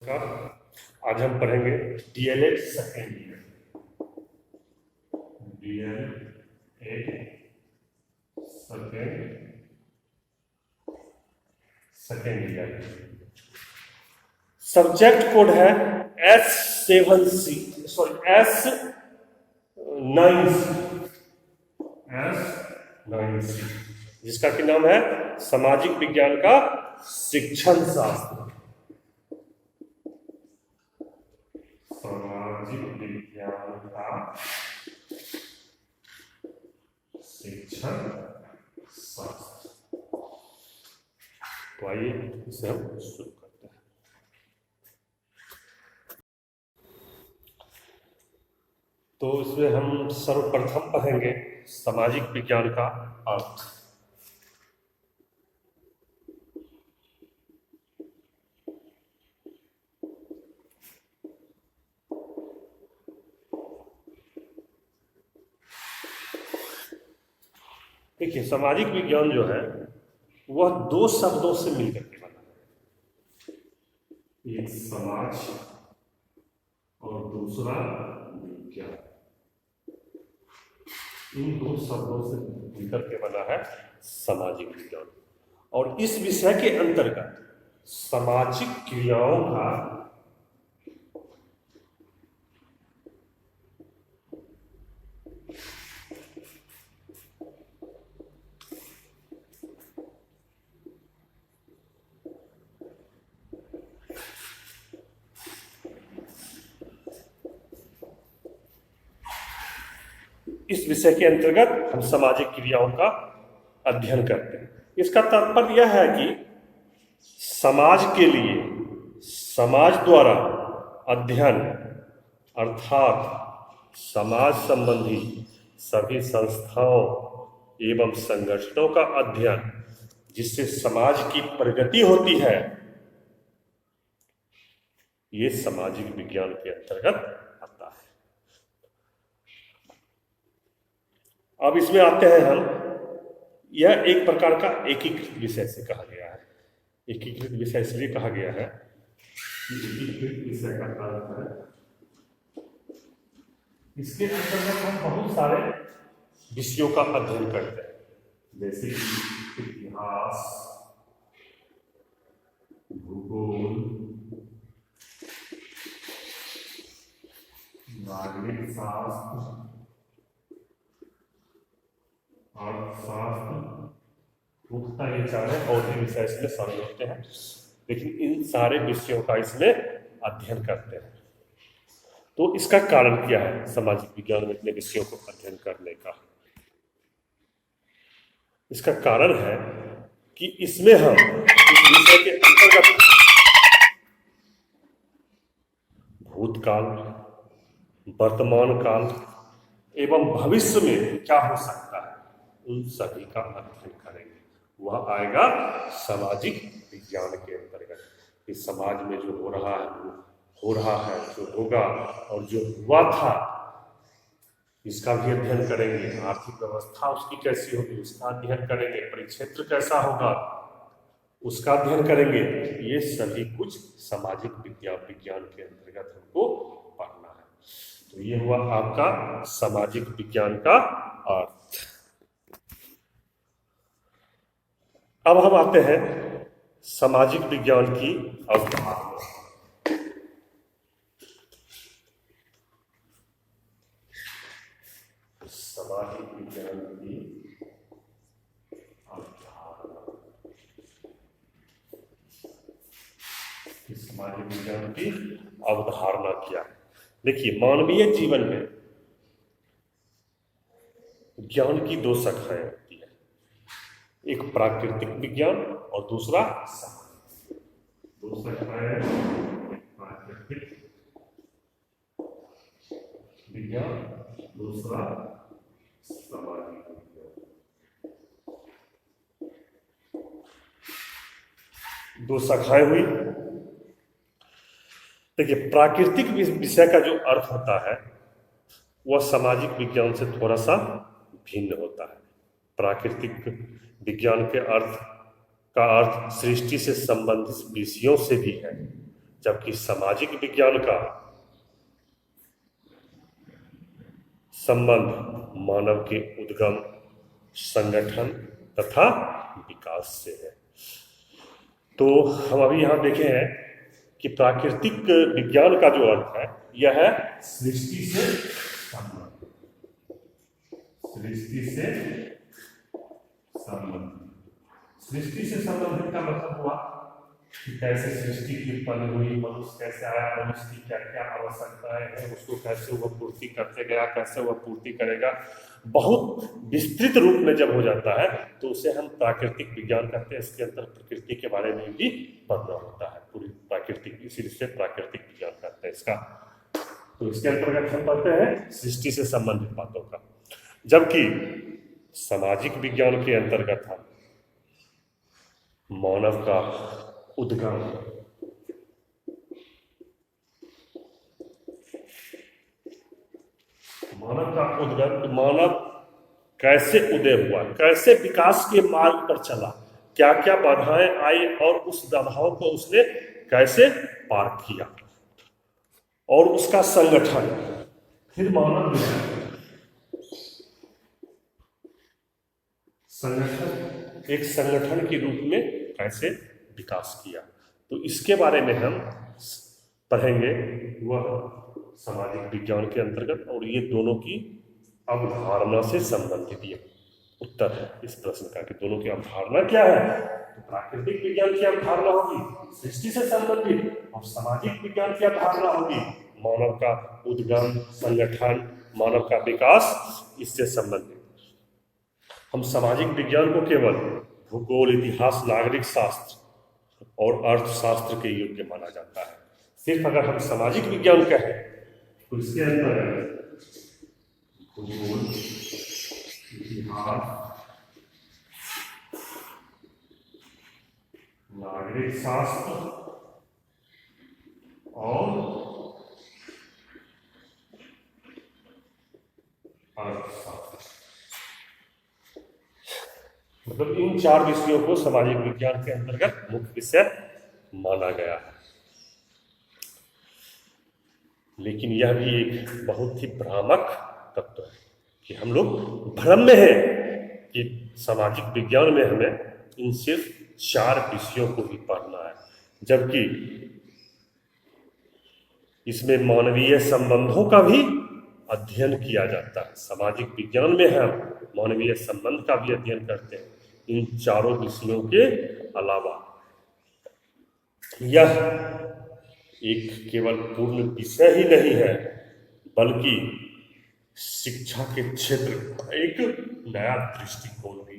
का आज हम पढ़ेंगे DElEd second year. DElEd second year. Subject code है S7C, सॉरी S9C, जिसका कि नाम है सामाजिक विज्ञान का शिक्षण शास्त्र। सामाजिक विज्ञान का शिक्षण शास्त्र। तो आइए इसे हम शुरू करते हैं। तो इसमें हम सर्वप्रथम पढ़ेंगे सामाजिक विज्ञान का अर्थ। देखिए, सामाजिक विज्ञान जो है वह दो शब्दों से मिलकर के बना है, एक समाज और दूसरा विज्ञान। इन दो शब्दों से मिलकर के बना है सामाजिक विज्ञान। और इस विषय के अंतर्गत सामाजिक क्रियाओं का इस विषय के अंतर्गत हम सामाजिक क्रियाओं का अध्ययन करते हैं। इसका तात्पर्य यह है कि समाज के लिए समाज द्वारा अध्ययन अर्थात समाज संबंधी सभी संस्थाओं एवं संगठनों का अध्ययन, जिससे समाज की प्रगति होती है, ये सामाजिक विज्ञान के अंतर्गत आता है। अब इसमें आते हैं हम, यह एक प्रकार का एकीकृत विषय से कहा गया है। एकीकृत विषय इसलिए कहा गया है कि एकीकृत विषय का अर्थ है इसके अंतर्गत हम बहुत सारे विषयों का अध्ययन करते हैं, जैसे कि इतिहास, भूगोल, नागरिक शास्त्र, अर्थशास्त्र, मुख्यतः ये चारे और भी विषय इसमें शामिल होते हैं, लेकिन इन सारे विषयों का इसमें अध्ययन करते हैं। तो इसका कारण क्या है सामाजिक विज्ञान में इतने विषयों को अध्ययन करने का? इसका कारण है कि इसमें हम इस विषय के अंतर्गत भूतकाल, वर्तमान काल एवं भविष्य में क्या हो सकता है, उन सभी का अध्ययन करेंगे। वह आएगा सामाजिक विज्ञान के अंतर्गत। इस समाज में जो हो रहा है, जो होगा और जो हुआ था, इसका भी अध्ययन करेंगे। आर्थिक व्यवस्था उसकी कैसी होगी, उसका अध्ययन करेंगे। परिक्षेत्र कैसा होगा, उसका अध्ययन करेंगे। ये सभी कुछ सामाजिक विज्ञान के अंतर्गत हमको पढ़ना है। तो ये हुआ आपका सामाजिक विज्ञान का अर्थ। अब हम आते हैं सामाजिक विज्ञान की अवधारणा। सामाजिक विज्ञान की अवधारणा। सामाजिक विज्ञान की अवधारणा क्या है? देखिए, मानवीय जीवन में ज्ञान की दो शाखाएं होती है, एक प्राकृतिक विज्ञान और दूसरा सामाजिक। दो शाखाएं, प्राकृतिक विज्ञान, दूसरा सामाजिक विज्ञान। दो शाखाएं हुई। देखिए, प्राकृतिक विषय का जो अर्थ होता है वह सामाजिक विज्ञान से थोड़ा सा भिन्न होता है। प्राकृतिक विज्ञान के अर्थ का अर्थ सृष्टि से संबंधित विषयों से भी है। जबकि सामाजिक विज्ञान का संबंध मानव के उद्गम, संगठन तथा विकास से है। तो हम अभी यहाँ देखे हैं कि प्राकृतिक विज्ञान का जो अर्थ है यह है सृष्टि से संबंध, सृष्टि से संबंध। सृष्टि से संबंधित का मतलब हुआ कि कैसे सृष्टि की उत्पन्न हुई, मनुष्य कैसे आया, मनुष्य की क्या क्या आवश्यकताएं हैं, उसको कैसे वह पूर्ति करते गया, कैसे वह पूर्ति करेगा। बहुत विस्तृत रूप में जब हो जाता है तो उसे हम प्राकृतिक विज्ञान कहते हैं। इसके अंदर प्रकृति के बारे में भी पढ़ना होता है, पूरी प्राकृतिक, इसीलिए से प्राकृतिक विज्ञान कहते हैं इसका। तो इसके अंतर्गत हम पढ़ते हैं सृष्टि से संबंधित बातों का, जबकि सामाजिक विज्ञान के अंतर्गत हम मानव का उद्गम, मानव कैसे उदय हुआ, कैसे विकास के मार्ग पर चला, क्या क्या बाधाएं आई और उस बाधाओं को उसने कैसे पार किया, और उसका संगठन। फिर मानव संगठन, एक संगठन के रूप में कैसे विकास किया। तो इसके बारे में हम पढ़ेंगे वह सामाजिक विज्ञान के अंतर्गत, और ये दोनों की अवधारणा से संबंधित ये उत्तर है इस प्रश्न का कि दोनों की अवधारणा क्या है। तो प्राकृतिक विज्ञान की अवधारणा होगी सृष्टि से संबंधित, और सामाजिक विज्ञान की अवधारणा होगी मानव का उद्गम, संगठन, मानव का विकास, इससे संबंधित। हम सामाजिक विज्ञान को केवल भूगोल, इतिहास, नागरिक शास्त्र और अर्थशास्त्र के योग्य माना जाता है। सिर्फ अगर हम सामाजिक विज्ञान कहें तो इसके अंदर भूगोल, इतिहास, नागरिक शास्त्र और अर्थशास्त्र, मतलब इन 4 विषयों को सामाजिक विज्ञान के अंतर्गत मुख्य विषय माना गया है। लेकिन यह भी एक बहुत ही भ्रामक तत्व है कि हम लोग भ्रम में हैं कि सामाजिक विज्ञान में हमें इन सिर्फ 4 विषयों को ही पढ़ना है, जबकि इसमें मानवीय संबंधों का भी अध्ययन किया जाता है। सामाजिक विज्ञान में हम मानवीय संबंध का भी अध्ययन करते हैं इन 4 विषयों के अलावा। यह एक केवल पूर्ण विषय ही नहीं है, बल्कि शिक्षा के क्षेत्र का एक नया दृष्टिकोण भी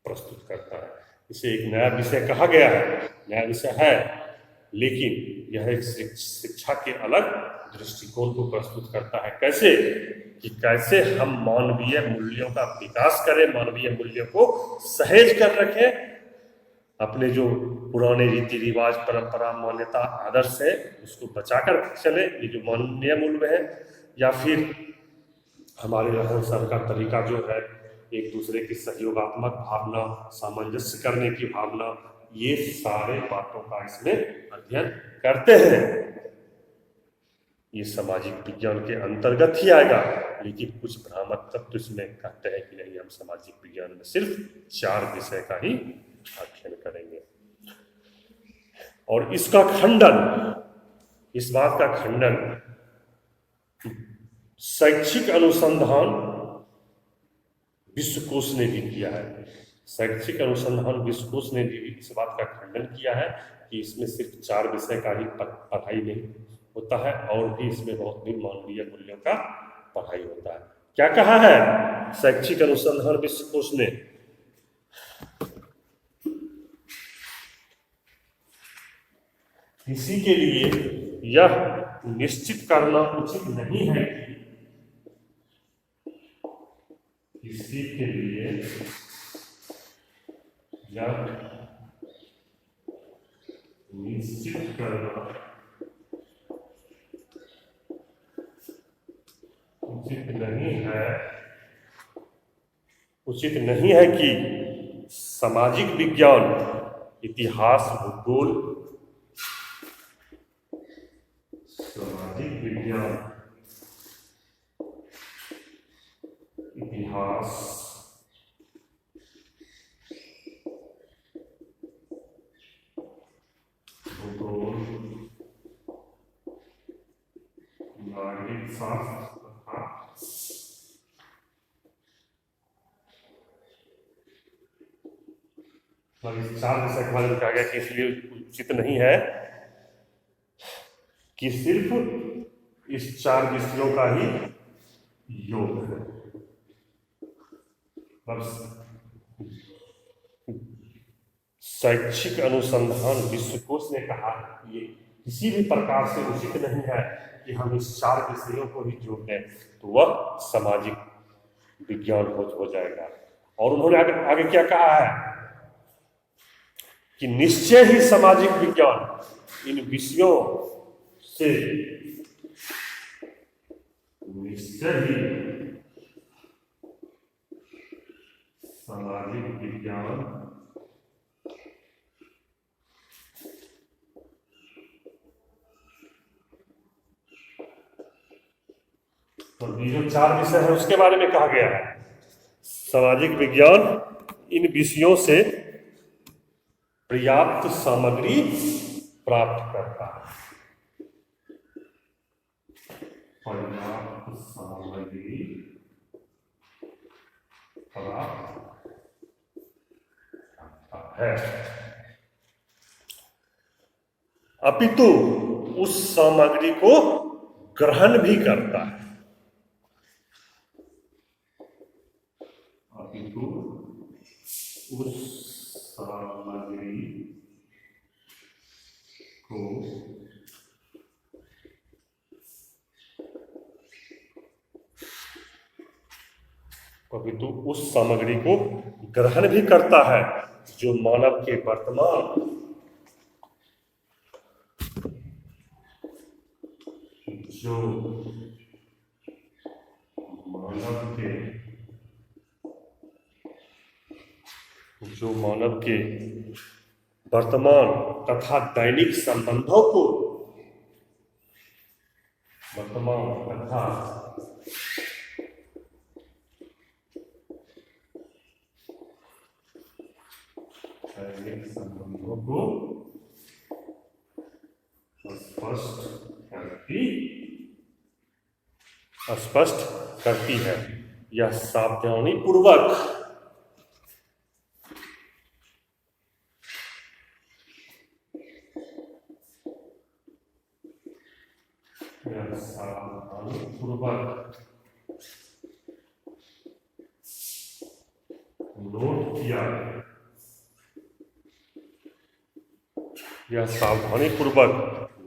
प्रस्तुत करता है। इसे एक नया विषय कहा गया है, नया विषय है, लेकिन यह एक शिक्षा के अलग दृष्टिकोण को प्रस्तुत करता है। कैसे कि कैसे हम मानवीय मूल्यों का विकास करें, मानवीय मूल्यों को सहेज कर रखें, अपने जो पुराने रीति रिवाज, परंपरा, मान्यता, आदर्श है उसको बचाकर चले, ये जो मानवीय मूल्य है, या फिर हमारे रहन सहन का तरीका जो है, एक दूसरे की सहयोगात्मक भावना, सामंजस्य करने की भावना, ये सारे बातों का इसमें अध्ययन करते हैं। ये सामाजिक विज्ञान के अंतर्गत ही आएगा, लेकिन कुछ भ्रामक तत्व इसमें कहते हैं कि नहीं, हम सामाजिक विज्ञान में सिर्फ 4 विषय का ही अध्ययन करेंगे। और इसका खंडन, इस बात का खंडन शैक्षिक अनुसंधान विश्वकोश ने भी किया है। शैक्षिक अनुसंधान विश्वकोश ने भी इस बात का खंडन किया है कि इसमें सिर्फ 4 विषय का ही पढ़ाई नहीं होता है, और भी इसमें बहुत भी मानवीय मूल्यों का पढ़ाई होता है। क्या कहा है शैक्षिक अनुसंधान विश्वकोश ने? इसी के लिए यह निश्चित करना उचित नहीं है कि इसी के लिए यह निश्चित करना उचित नहीं है कि सामाजिक विज्ञान, इतिहास, भूगोल, विज्ञान, इतिहास, भूगोल, नागरिक शास्त्र तथा इस 4 विषय के बारे में कहा गया कि इसलिए उचित नहीं है कि सिर्फ इस 4 विषयों का ही योग है। शैक्षिक अनुसंधान विश्वकोश ने कहा कि ये किसी भी प्रकार से उचित नहीं है कि हम इस 4 विषयों को ही जोड़ दें, तो वह सामाजिक विज्ञान हो जाएगा। और उन्होंने आगे क्या कहा है कि निश्चय ही सामाजिक विज्ञान इन विषयों से, निश्चय ही सामाजिक विज्ञान तो ये जो 4 विषय है उसके बारे में कहा गया है सामाजिक विज्ञान इन विषयों से पर्याप्त सामग्री प्राप्त करता है, पर्याप्त सामग्री प्राप्त करता है, अपितु उस सामग्री को ग्रहण भी करता है, अपितु उस सामग्री को अपितु उस सामग्री को ग्रहण भी करता है जो मानव के वर्तमान तथा दैनिक संबंधों को स्पष्ट करती है। यह सावधानी पूर्वक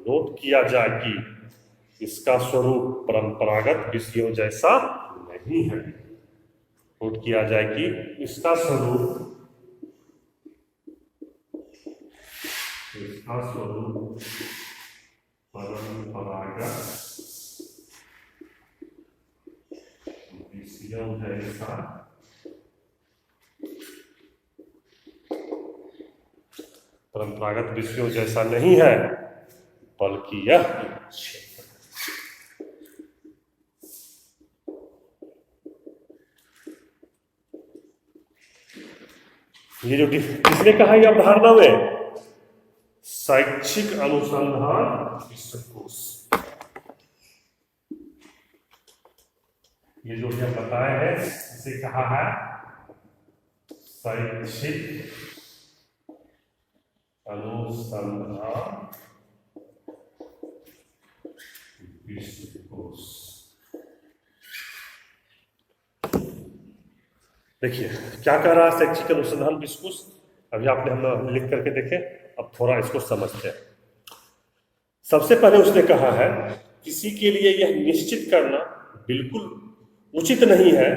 नोट किया जाए कि इसका स्वरूप परंपरागत विषयों जैसा नहीं है। नोट किया जाए कि इसका स्वरूप परंपरागत विषयों जैसा नहीं है, बल्कि यह ये जो किसने कहा यह अवधारणा में, शैक्षिक अनुसंधान विश्वकोश, ये जो यह बताया है इसे कहा है शैक्षिक अनुसंधान विश्वकोश। देखिए क्या कह रहा है शैक्षिक अनुसंधान विश्वकोश, अभी आपने हम लिख करके देखे, अब थोड़ा इसको समझते हैं। सबसे पहले उसने कहा है किसी के लिए यह निश्चित करना बिल्कुल उचित नहीं है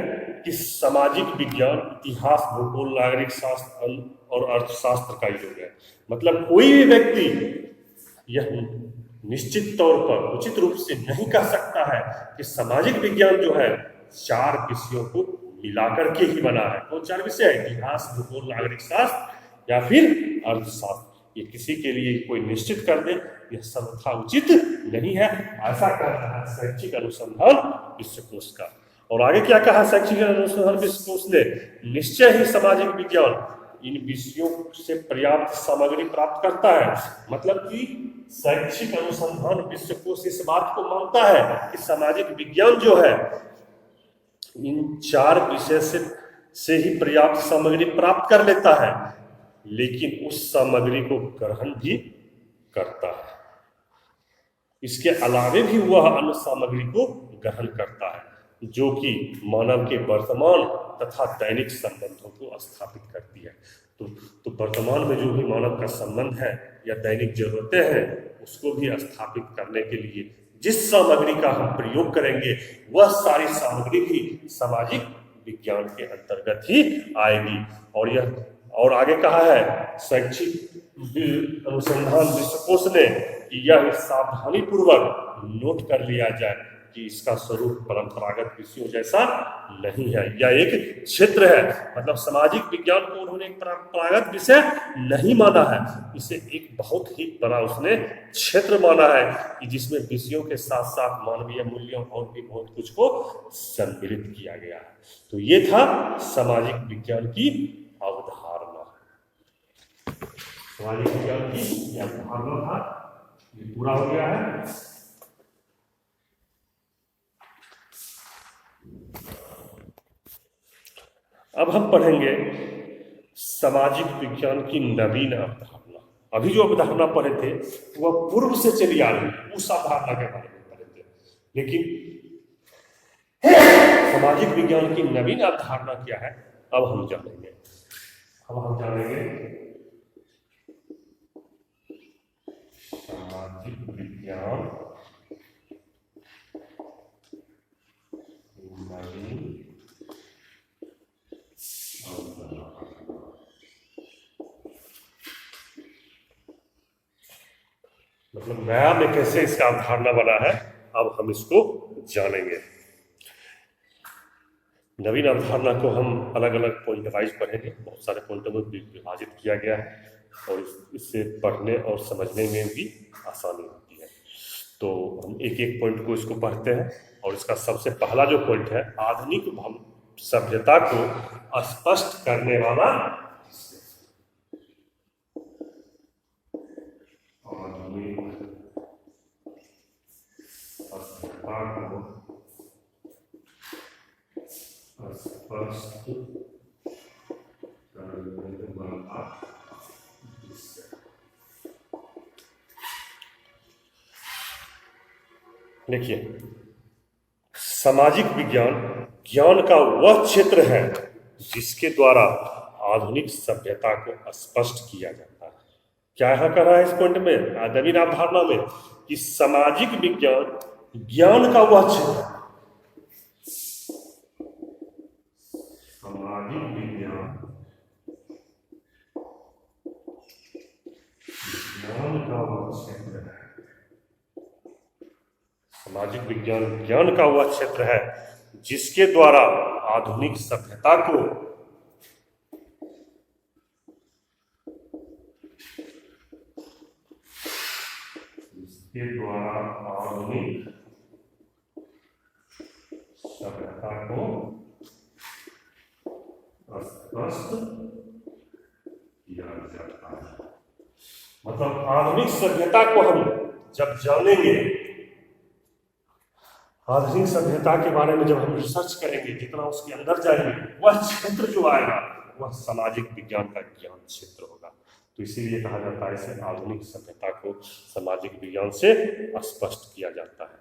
कि सामाजिक विज्ञान, इतिहास, भूगोल, नागरिक शास्त्र और अर्थशास्त्र का योग है। मतलब कोई भी व्यक्ति यह निश्चित तौर पर उचित रूप से नहीं कह सकता है कि सामाजिक विज्ञान जो है 4 विषयों को मिलाकर के ही बना है। कौन 4 विषय है? इतिहास, भूगोल, नागरिक शास्त्र या फिर अर्थशास्त्र। ये किसी के लिए कोई निश्चित कर दे यह सर्वथा उचित नहीं है, ऐसा कह रहा है शैक्षिक अनुसंधान विश्वकोश का। और आगे क्या कहा शैक्षिक अनुसंधान विश्वकोश ने? निश्चय ही सामाजिक विज्ञान इन विषयों से पर्याप्त सामग्री प्राप्त करता है। मतलब कि शैक्षिक अनुसंधान विश्वकोश इस बात को मानता है कि सामाजिक विज्ञान जो है इन 4 विषय से ही पर्याप्त सामग्री प्राप्त कर लेता है, लेकिन उस सामग्री को ग्रहण भी करता है। इसके अलावे भी वह अन्य सामग्री को ग्रहण करता है जो कि मानव के वर्तमान तथा दैनिक संबंधों को स्थापित करती है। तो वर्तमान में जो भी मानव का संबंध है या दैनिक जरूरतें हैं उसको भी स्थापित करने के लिए जिस सामग्री का हम प्रयोग करेंगे वह सारी सामग्री भी सामाजिक विज्ञान के अंतर्गत ही आएगी। और आगे कहा है शैक्षिक अनुसंधान विश्वकोश ने कि यह सावधानी पूर्वक नोट कर लिया जाए कि इसका स्वरूप परंपरागत विषयों जैसा नहीं है। यह एक क्षेत्र है, मतलब सामाजिक विज्ञान को उन्होंने एक परंपरागत विषय नहीं माना है, इसे एक बहुत ही बड़ा उसने क्षेत्र माना है कि जिसमें विषयों के साथ साथ मानवीय मूल्यों और भी बहुत कुछ को सम्मिलित किया गया है। तो ये था सामाजिक विज्ञान की अवधारणा। सामाजिक विज्ञान की अवधारणा था, ये पूरा हो गया है। अब हम पढ़ेंगे सामाजिक विज्ञान की नवीन अवधारणा। अभी जो अवधारणा पढ़े थे वह पूर्व से चली आ रही उस अवधारणा के बारे में पढ़े थे, लेकिन सामाजिक विज्ञान की नवीन अवधारणा क्या है अब हम जानेंगे। सामाजिक विज्ञान नवीन मतलब नया में कैसे इसका अवधारणा बना है अब हम इसको जानेंगे। नवीन अवधारणा को हम अलग अलग पॉइंट वाइज पढ़ेंगे, बहुत सारे पॉइंटों में विभाजित किया गया है और इससे पढ़ने और समझने में भी आसानी होती है। तो हम एक एक पॉइंट को इसको पढ़ते हैं और इसका सबसे पहला जो पॉइंट है आधुनिक सभ्यता को स्पष्ट करने वाला देखिए, सामाजिक विज्ञान ज्ञान का वह क्षेत्र है जिसके द्वारा आधुनिक सभ्यता को स्पष्ट किया जाता है। क्या यहाँ कर रहा है इस पॉइंट में नवीन अवधारणा में कि सामाजिक विज्ञान ज्ञान का वह क्षेत्र है। सामाजिक विज्ञान ज्ञान का वह क्षेत्र है। सामाजिक विज्ञान ज्ञान का वह क्षेत्र है जिसके द्वारा आधुनिक सभ्यता को स्पष्ट किया जाता है। मतलब आधुनिक सभ्यता को हम जब जानेंगे, आधुनिक सभ्यता के बारे में जब हम रिसर्च करेंगे, जितना उसके अंदर जाएंगे वह क्षेत्र जो आएगा वह सामाजिक विज्ञान का ज्ञान क्षेत्र होगा। तो इसीलिए कहा जाता है इसे आधुनिक सभ्यता को सामाजिक विज्ञान से स्पष्ट किया जाता है।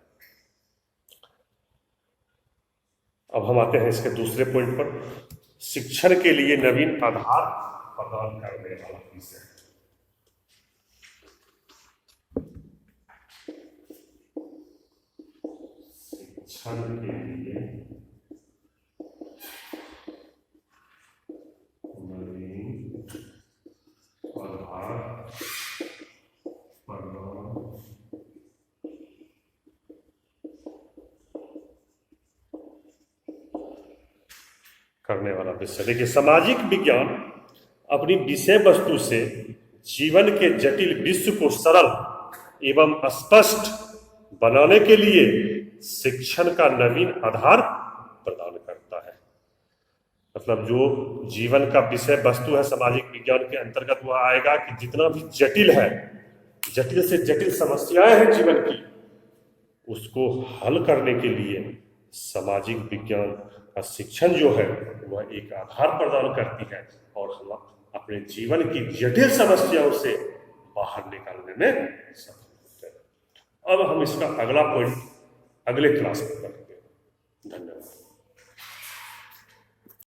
अब हम आते हैं इसके दूसरे पॉइंट पर, शिक्षण के लिए नवीन आधार प्रदान करने वाला विषय। शिक्षण के लिए नवीन आधार प्रदान करने वाला विषय। देखिए, सामाजिक विज्ञान अपनी विषय वस्तु से जीवन के जटिल विश्व को सरल एवं स्पष्ट बनाने के लिए शिक्षण का नवीन आधार प्रदान करता है। मतलब जो जीवन का विषय वस्तु है सामाजिक विज्ञान के अंतर्गत वह आएगा कि जितना भी जटिल है, जटिल से जटिल समस्याएं हैं जीवन की, उसको हल करने के लिए सामाजिक विज्ञान का शिक्षण जो है वह एक आधार प्रदान करती है और हम अपने जीवन की जटिल समस्याओं से बाहर निकालने में सफल होते हैं। अब हम इसका अगला पॉइंट अगले क्लास में करेंगे। धन्यवाद।